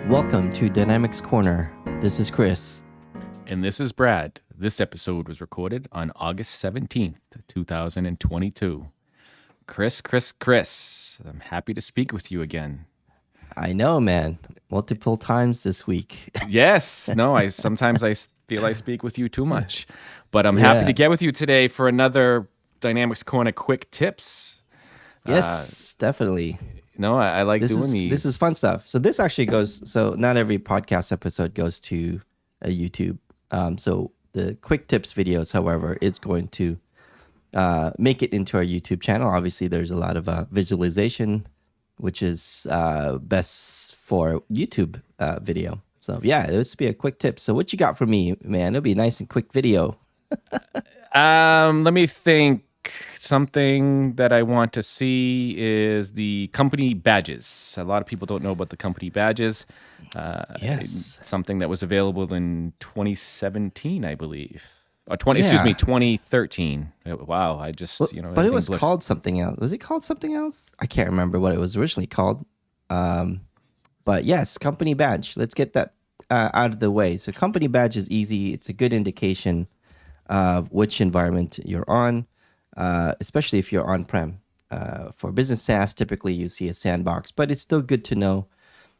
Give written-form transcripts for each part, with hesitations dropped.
Welcome to Dynamics Corner. This is Chris. And this is Brad. This episode was recorded on August 17th, 2022. Chris, I'm happy to speak with you again. I know, man. Multiple times this week. Yes. No, sometimes I feel I speak with you too much. But I'm happy to get with you today for another Dynamics Corner quick tips. Yes, definitely. No, I like doing these. This is fun stuff. So this actually goes, so not every podcast episode goes to a YouTube. So the quick tips videos, however, it's going to make it into our YouTube channel. Obviously, there's a lot of visualization, which is best for YouTube video. So yeah, this would be a quick tip. So what you got for me, man? It'll be a nice and quick video. Let me think. Something that I want to see is the company badges. A lot of people don't know about the company badges. Yes. Something that was available in 2017, I believe. Or 2013. Wow, I just, But it was called something else. Was it called something else? I can't remember what it was originally called. But yes, company badge. Let's get that out of the way. So company badge is easy. It's a good indication of which environment you're on. Especially if you're on-prem. For business SaaS, typically you see a sandbox, but it's still good to know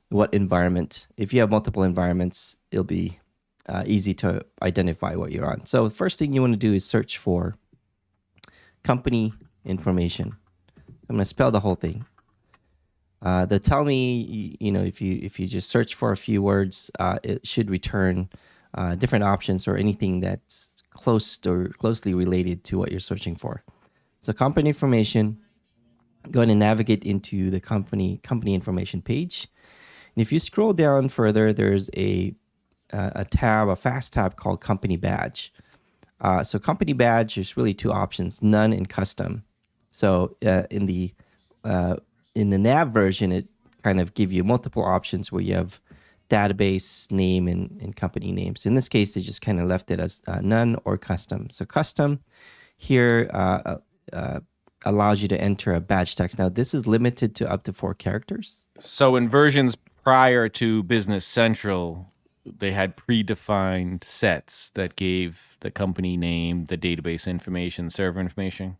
what environment. If you have multiple environments, it'll be easy to identify what you're on. So the first thing you want to do is search for company information. I'm going to spell the whole thing. They'll tell me, if you just search for a few words, it should return different options or anything that's closely related to what you're searching for. So company information, go ahead and navigate into the company information page. And if you scroll down further, there's a fast tab called company badge. So company badge, there's really two options, none and custom. So in the nav version, it kind of give you multiple options where you have database name and company names. In this case, they just kind of left it as none or custom. So custom here allows you to enter a badge text. Now, this is limited to up to 4 characters. So in versions prior to Business Central, they had predefined sets that gave the company name, the database information, server information?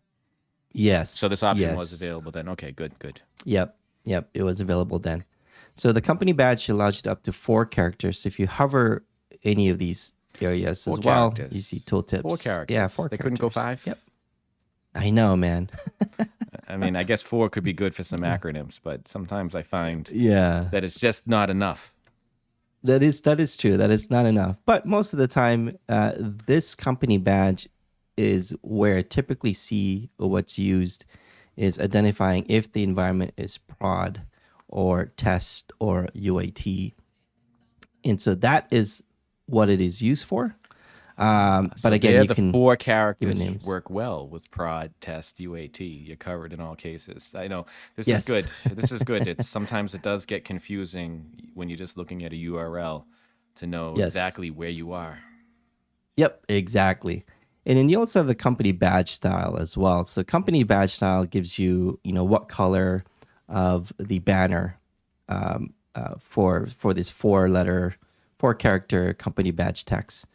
Yes. So this option was available then. Okay, good. Yep, it was available then. So the company badge allows you to up to 4 characters. So if you hover any of these areas as well, you see tooltips. 4 characters. Yeah, 4 They characters. couldn't go 5? Yep. I know, man. I mean, I guess 4 could be good for some acronyms, but sometimes I find that it's just not enough. That is true. That is not enough. But most of the time, this company badge is where I typically see what's used is identifying if the environment is prod or test or UAT. And so that is what it is used for. But again, the 4 characters work well with prod, test, UAT. You're covered in all cases. I know this is good. This is good. Sometimes it does get confusing when you're just looking at a URL to know exactly where you are. Yep, exactly. And then you also have the company badge style as well. So company badge style gives you, what color of the banner for this 4-character company badge text.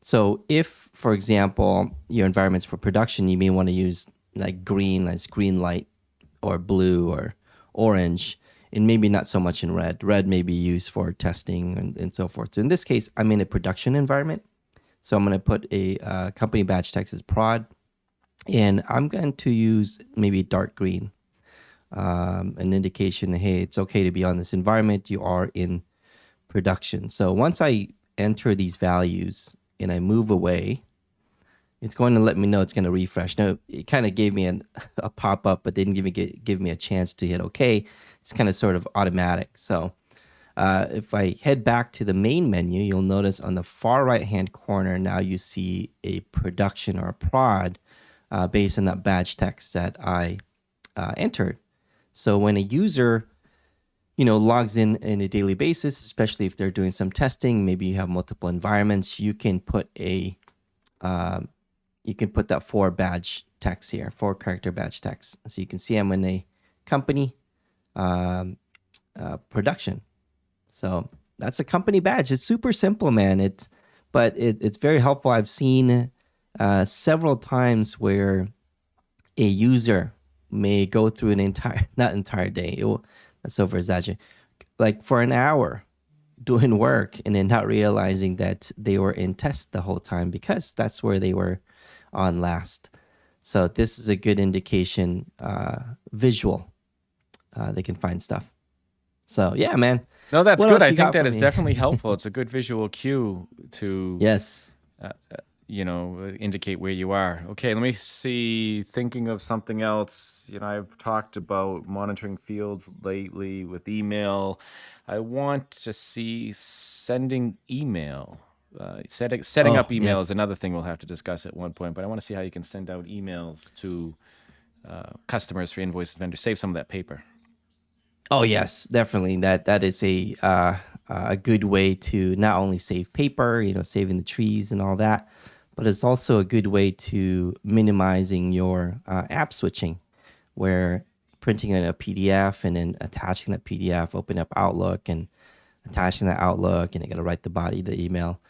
So if, for example, your environment's for production, you may want to use like green as green light or blue or orange, and maybe not so much in red. Red may be used for testing and so forth. So in this case, I'm in a production environment. So I'm going to put a company badge text as prod, and I'm going to use maybe dark green, an indication that, hey, it's okay to be on this environment. You are in production. So once I enter these values and I move away, it's going to let me know it's going to refresh. Now, it kind of gave me a pop-up, but didn't give me a chance to hit OK. It's kind of sort of automatic. So if I head back to the main menu, you'll notice on the far right-hand corner, now you see a production or a prod based on that badge text that I entered. So when a user logs in a daily basis, especially if they're doing some testing, maybe you have multiple environments, you can put that 4 badge text here, 4-character badge text. So you can see I'm in a company production. So that's a company badge. It's super simple, man. It's very helpful. I've seen several times where a user may go through an entire, not entire day. That's over exaggerating. Like for an hour doing work and then not realizing that they were in test the whole time because that's where they were on last. So this is a good indication, visual. They can find stuff. So yeah, man. No, that's What good. else I you think got that for is me? definitely helpful. It's a good visual cue to, Yes. indicate where you are. Okay, let me see. Thinking of something else. I've talked about monitoring fields lately with email. I want to see sending email. Setting Oh, up email is yes. another thing we'll have to discuss at one point, but I want to see how you can send out emails to customers for invoices, vendors. Save some of that paper. Oh, yes, definitely. That is a good way to not only save paper, saving the trees and all that, but it's also a good way to minimizing your app switching, where printing in a PDF and then attaching that PDF, open up Outlook and attaching that Outlook, and you got to write the body of the email.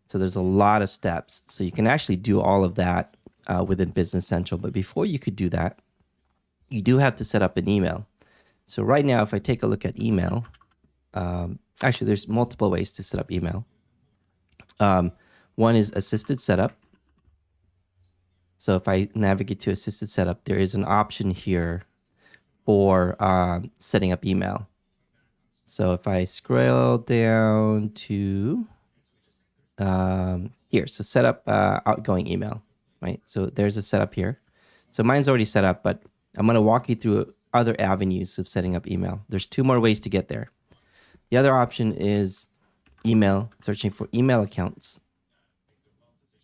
So there's a lot of steps. So you can actually do all of that within Business Central. But before you could do that, you do have to set up an email. So right now, if I take a look at email, actually, there's multiple ways to set up email. One is assisted setup. So if I navigate to assisted setup, there is an option here for setting up email. So if I scroll down to here, so set up outgoing email, right? So there's a setup here. So mine's already set up, but I'm going to walk you through other avenues of setting up email. There's 2 more ways to get there. The other option is email, searching for email accounts,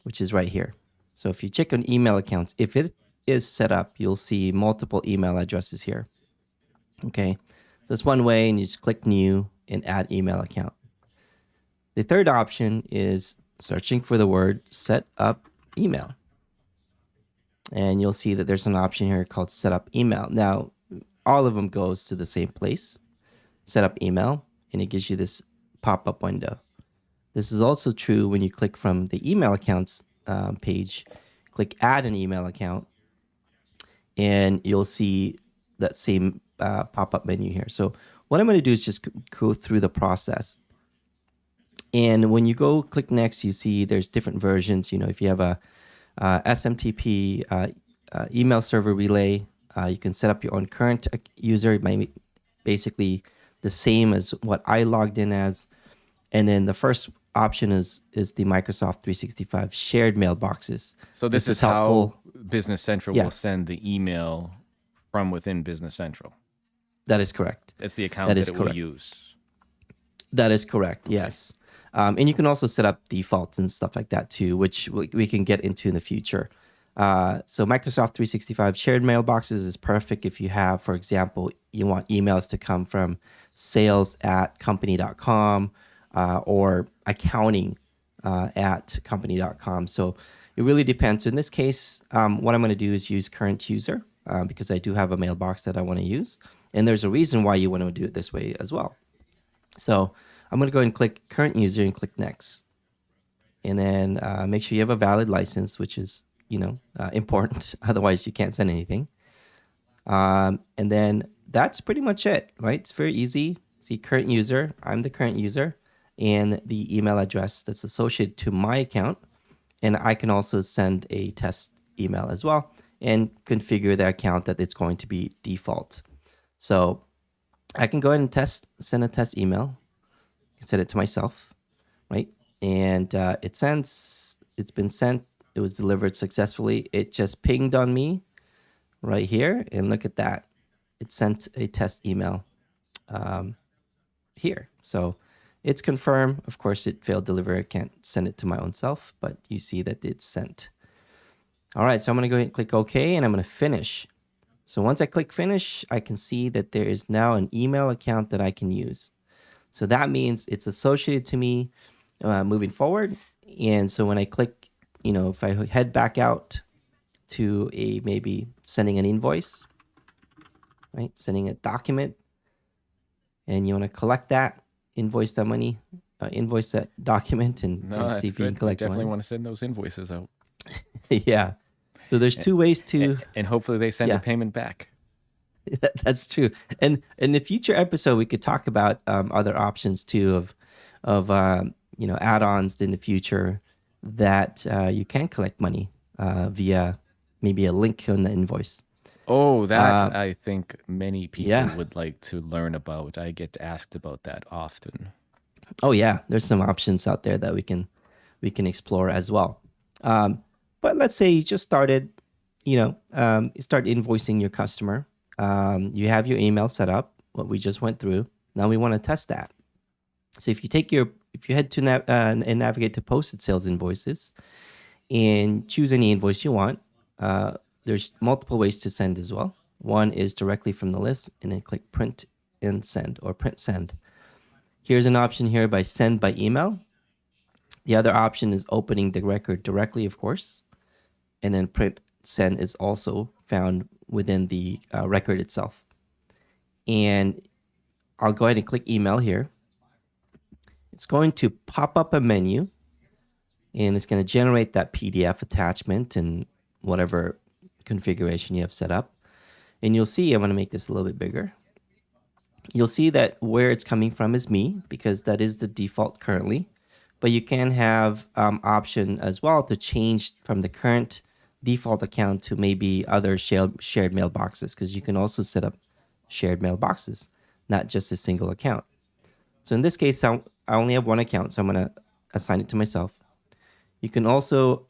which is right here. So if you check on email accounts, if it is set up, you'll see multiple email addresses here. Okay, so that's one way, and you just click new and add email account. The third option is searching for the word set up email. And you'll see that there's an option here called set up email. Now, all of them goes to the same place, set up email, and it gives you this pop-up window. This is also true when you click from the email accounts page, click add an email account, and you'll see that same pop-up menu here. So what I'm going to do is just go through the process. And when you go click next, you see there's different versions. If you have a SMTP email server relay, you can set up your own current user. It might be basically the same as what I logged in as. And then the first option is the Microsoft 365 shared mailboxes. So this is helpful. How Business Central will send the email from within Business Central. That is correct. It's the account that it will use. That is correct, yes. And you can also set up defaults and stuff like that too, which we can get into in the future. So Microsoft 365 shared mailboxes is perfect if you have, for example, you want emails to come from sales@company.com or accounting at company.com. So it really depends. So in this case, what I'm going to do is use current user because I do have a mailbox that I want to use. And there's a reason why you want to do it this way as well. So I'm going to go ahead and click current user and click next. And then make sure you have a valid license, which is, important. Otherwise, you can't send anything. And then that's pretty much it, right? It's very easy. See current user. I'm the current user. And the email address that's associated to my account. And I can also send a test email as well and configure the account that it's going to be default. So I can go ahead and send a test email. I can send it to myself, right? And it's been sent. It was delivered successfully. It just pinged on me right here. And look at that. It sent a test email here. So it's confirmed. Of course, it failed delivery. I can't send it to my own self, but you see that it's sent. All right, so I'm going to go ahead and click OK, and I'm going to finish. So once I click finish, I can see that there is now an email account that I can use. So that means it's associated to me moving forward. And so when I click, if I head back out to maybe sending an invoice, right, sending a document, and you want to collect that, invoice that money, invoice that document, No, and see that's if you can good. We collect definitely money. want to send those invoices out. Yeah. So there's A- two ways to, and hopefully they send a yeah, payment back. that's true. And in the future episode, we could talk about other options too of add-ons in the future that you can collect money via maybe a link on the invoice. Oh, that Uh, I think many people yeah. would like to learn about. I get asked about that often. Oh yeah. There's some options out there that we can explore as well. Um, but let's say you just started, you start invoicing your customer. You have your email set up, what we just went through. Now we want to test that. So if you head to and navigate to posted sales invoices and choose any invoice you want, there's multiple ways to send as well. One is directly from the list, and then click print and send or print send. Here's an option here by send by email. The other option is opening the record directly, of course, and then print send is also found within the record itself. And I'll go ahead and click email here. It's going to pop up a menu, and it's going to generate that PDF attachment and whatever configuration you have set up. And you'll see, I'm going to make this a little bit bigger. You'll see that where it's coming from is me, because that is the default currently. But you can have option as well to change from the current default account to maybe other shared mailboxes, because you can also set up shared mailboxes, not just a single account. So in this case, I only have one account, so I'm going to assign it to myself. You can also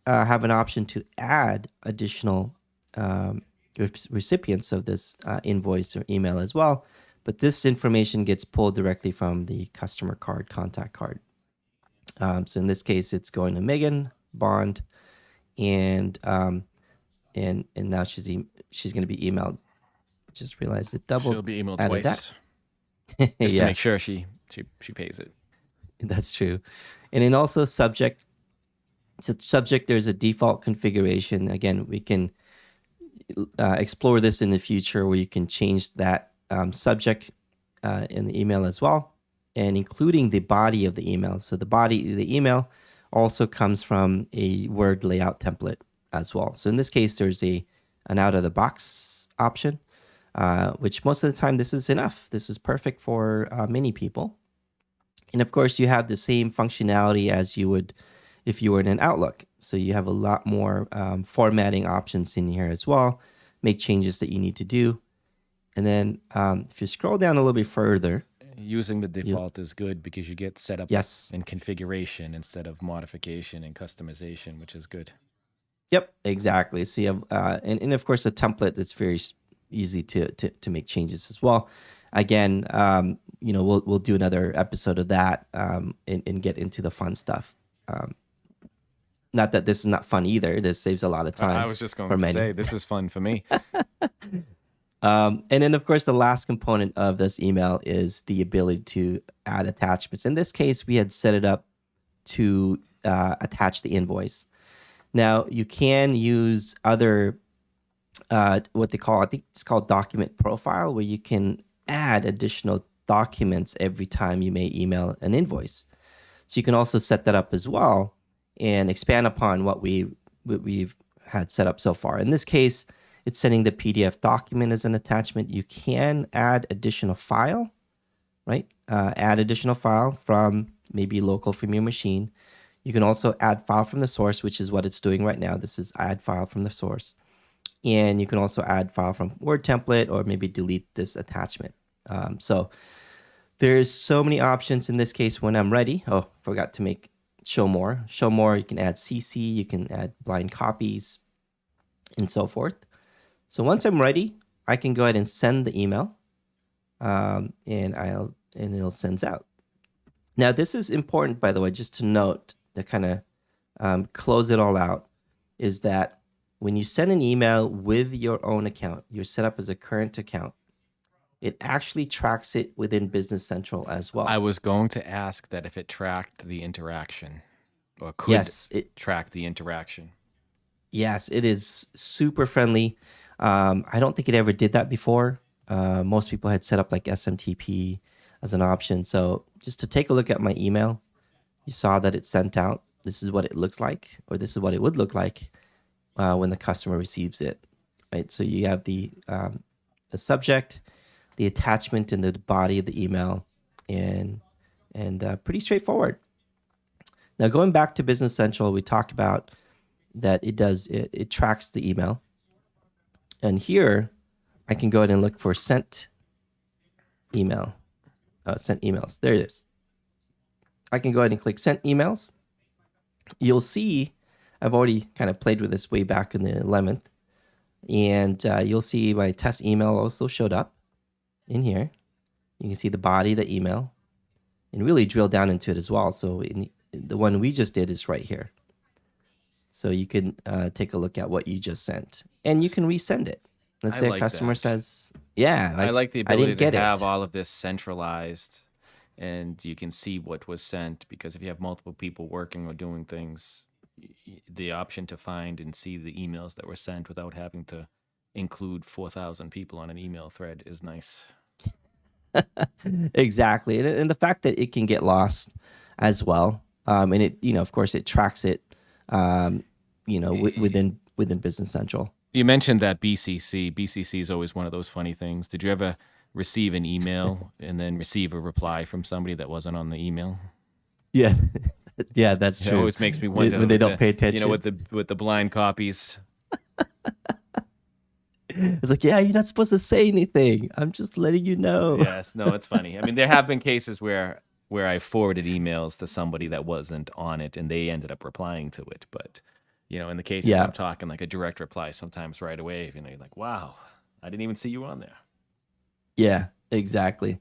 have an option to add additional recipients of this invoice or email as well. But this information gets pulled directly from the customer card, contact card. So in this case, it's going to Megan Bond, and now she's going to be emailed. Just realized it double. She'll be emailed added twice, that. just to Yeah, make sure she pays it. that's true. And then also subject. So subject, there's a default configuration. Again, we can explore this in the future where you can change that subject in the email as well, and including the body of the email. So the body of the email also comes from a Word layout template as well. So in this case, there's an out of the box option, which most of the time this is enough. This is perfect for many people. And of course, you have the same functionality as you would if you were in an Outlook. So you have a lot more formatting options in here as well, make changes that you need to do. And then if you scroll down a little bit further, Using the default is good because you get set up yes, in configuration instead of modification and customization, which is good. yep, exactly. So you have, and of course, the template is very easy to make changes as well. Again, we'll do another episode of that and get into the fun stuff. Not that this is not fun either. This saves a lot of time. I was just going for to many. say, this is fun for me. And then, of course, the last component of this email is the ability to add attachments. In this case, we had set it up to attach the invoice. Now, you can use other, what they call, I think it's called document profile, where you can add additional documents every time you may email an invoice. So you can also set that up as well and expand upon what we've had set up so far. In this case, it's sending the PDF document as an attachment. You can add additional file, right? Add additional file from maybe local from your machine. You can also add file from the source, which is what it's doing right now. This is add file from the source. And you can also add file from Word template or maybe delete this attachment. So there's so many options in this case. When I'm ready, forgot to make show more. Show more, you can add CC, you can add blind copies, and so forth. So once I'm ready, I can go ahead and send the email, and it'll send out. Now, this is important, by the way, just to note, to kind of close it all out, is that when you send an email with your own account, you're set up as a current account, it actually tracks it within Business Central as well. I was going to ask that if it tracked the interaction or could track the interaction. Yes, it is super friendly. I don't think it ever did that before. Most people had set up like SMTP as an option. So just to take a look at my email, you saw that it's sent out. This is what it looks like, or this is what it would look like when the customer receives it, right? So you have the subject, the attachment, and the body of the email, and pretty straightforward. Now going back to Business Central, we talked about that it tracks the email, and here I can go ahead and look for sent email, sent emails. There it is. I can go ahead and click sent emails. You'll see I've already kind of played with this way back in the 11th. And you'll see my test email also showed up in here. You can see the body of the email and really drill down into it as well. So the one we just did is right here. So you can take a look at what you just sent. And you can resend it. Let's say a customer says, yeah. I like the ability to have all of this centralized, and you can see what was sent, because if you have multiple people working or doing things, the option to find and see the emails that were sent without having to include 4,000 people on an email thread is nice. Exactly. And the fact that it can get lost as well. And it, of course it tracks it, within Business Central. You mentioned that BCC. BCC is always one of those funny things. Did you ever receive an email and then receive a reply from somebody that wasn't on the email? Yeah. Yeah, that's true. It always makes me wonder when they don't pay attention. With the blind copies. It's like, yeah, you're not supposed to say anything. I'm just letting you know. Yes, no, it's funny. I mean, there have been cases where I forwarded emails to somebody that wasn't on it, and they ended up replying to it. But in the cases I'm talking like a direct reply, sometimes right away. You're like, wow, I didn't even see you on there. Yeah, exactly.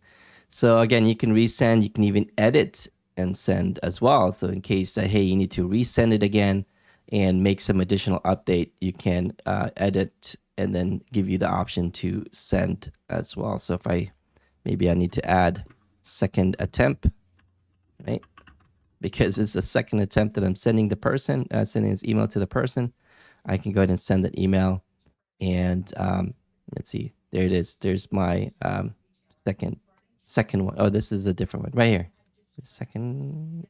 So again, you can resend. You can even edit and send as well. So in case hey, you need to resend it again and make some additional update, you can edit and then give you the option to send as well. So if maybe I need to add second attempt, right? Because it's the second attempt that I'm sending sending this email to the person, I can go ahead and send that email. And let's see, there it is. There's my second one. Oh, this is a different one right here. Second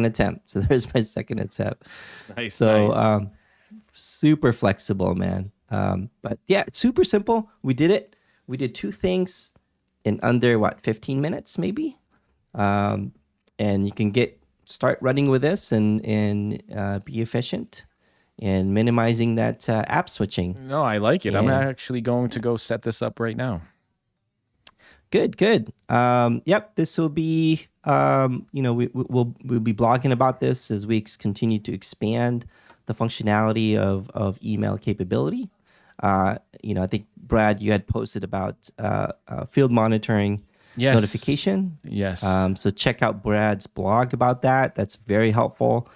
attempt. So there's my second attempt. Nice. So nice. Super flexible, man. But yeah, it's super simple. We did it. We did two things in under 15 minutes maybe. And you can start running with this and be efficient and minimizing that app switching. No, I like it. I'm actually going to go set this up right now. Good. Yep, this will be, we'll be blogging about this as we continue to expand the functionality of email capability. I think, Brad, you had posted about field monitoring notification. Yes. So check out Brad's blog about that. That's very helpful.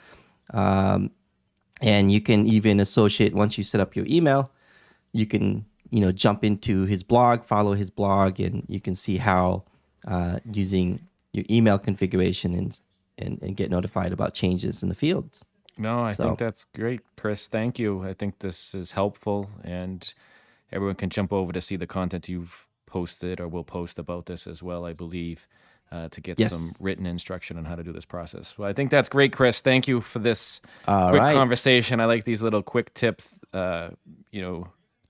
And you can even associate, once you set up your email, you can jump into his blog, follow his blog, and you can see how using your email configuration and get notified about changes in the fields. No, I think that's great, Chris. Thank you. I think this is helpful, and everyone can jump over to see the content you've posted or will post about this as well, I believe, to get some written instruction on how to do this process. Well, I think that's great, Chris. Thank you for this quick conversation. I like these little quick tips,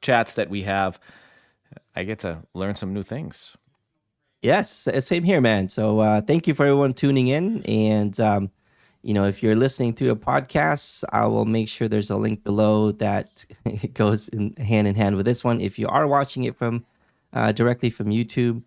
chats that we have. I get to learn some new things. Yes, same here, man. So thank you for everyone tuning in. And, if you're listening through a podcast, I will make sure there's a link below that goes hand in hand with this one. If you are watching it from directly from YouTube,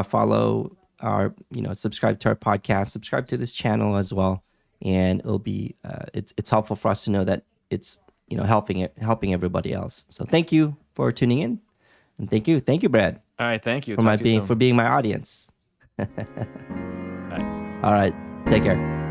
follow our, subscribe to our podcast, subscribe to this channel as well. And it'll be, it's helpful for us to know that it's, helping everybody else. So thank you for tuning in, and thank you, Brad. All right, thank you for being my audience. Bye. All right, take care.